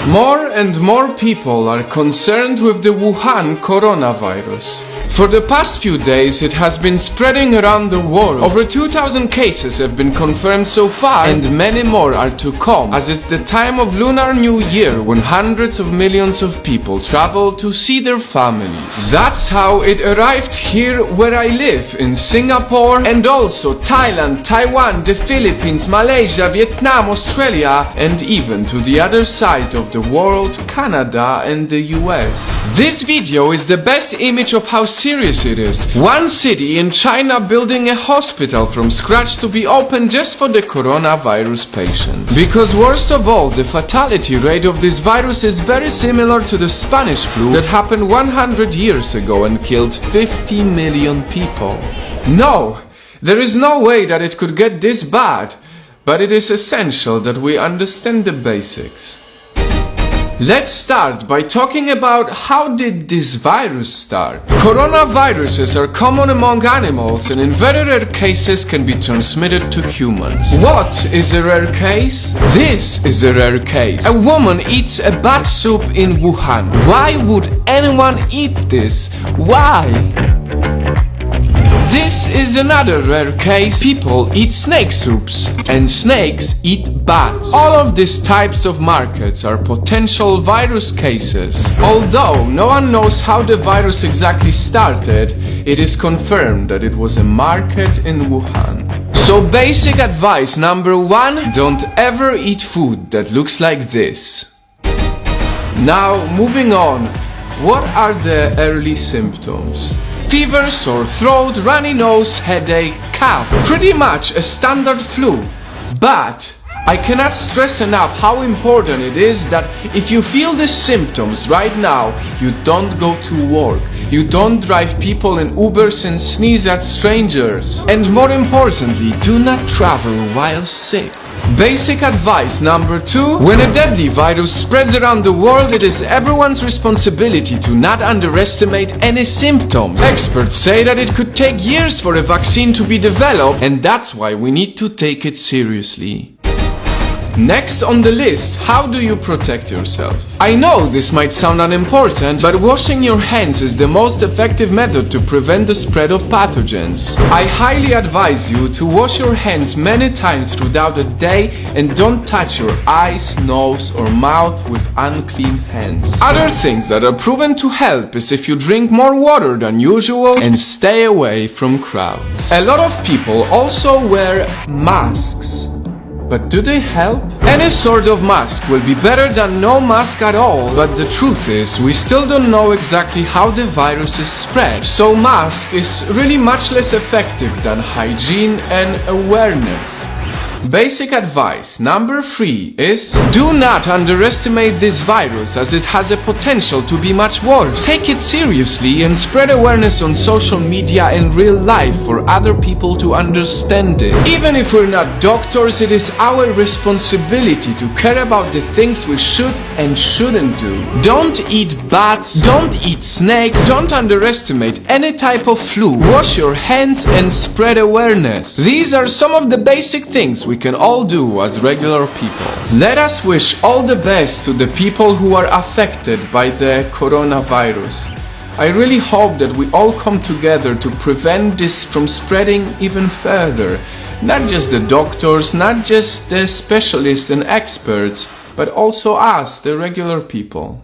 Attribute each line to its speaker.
Speaker 1: More and more people are concerned with the Wuhan coronavirus. For the past few days, it has been spreading around the world. Over 2,000 cases have been confirmed so far, and many more are to come, as it's the time of Lunar New Year when hundreds of millions of people travel to see their families. That's how it arrived here where I live, in Singapore, and also Thailand, Taiwan, the Philippines, Malaysia, Vietnam, Australia, and even to the other side of the world, Canada and the US. This video is the best image of how serious it is. One city in China building a hospital from scratch to be open just for the coronavirus patients. Because worst of all, the fatality rate of this virus is very similar to the Spanish flu that happened 100 years ago and killed 50 million people. No, there is no way that it could get this bad, but it is essential that we understand the basics. Let's start by talking about how did this virus start. Coronaviruses are common among animals and in very rare cases can be transmitted to humans. What is a rare case? This is a rare case. A woman eats a bat soup in Wuhan. Why would anyone eat this? Why? This is another rare case. People eat snake soups and snakes eat bats. All of these types of markets are potential virus cases. Although no one knows how the virus exactly started, it is confirmed that it was a market in Wuhan. So basic advice number 1, don't ever eat food that looks like this. Now moving on, what are the early symptoms? Fever, sore throat, runny nose, headache, cough. Pretty much a standard flu. But I cannot stress enough how important it is that if you feel the symptoms right now, you don't go to work. You don't drive people in Ubers and sneeze at strangers. And more importantly, do not travel while sick. Basic advice number 2, when a deadly virus spreads around the world, it is everyone's responsibility to not underestimate any symptoms. Experts say that it could take years for a vaccine to be developed, and that's why we need to take it seriously. Next on the list, how do you protect yourself? I know this might sound unimportant, but washing your hands is the most effective method to prevent the spread of pathogens. I highly advise you to wash your hands many times throughout the day and don't touch your eyes, nose or mouth with unclean hands. Other things that are proven to help is if you drink more water than usual and stay away from crowds. A lot of people also wear masks. But do they help? Any sort of mask will be better than no mask at all, but the truth is we still don't know exactly how the virus is spread, so mask is really much less effective than hygiene and awareness. Basic advice number 3 is do not underestimate this virus as it has a potential to be much worse. Take it seriously and spread awareness on social media and real life for other people to understand it. Even if we're not doctors, it is our responsibility to care about the things we should and shouldn't do. Don't eat bats, don't eat snakes, don't underestimate any type of flu. Wash your hands and spread awareness. These are some of the basic things we can all do as regular people. Let us wish all the best to the people who are affected by the coronavirus. I really hope that we all come together to prevent this from spreading even further. Not just the doctors, not just the specialists and experts, but also us, the regular people.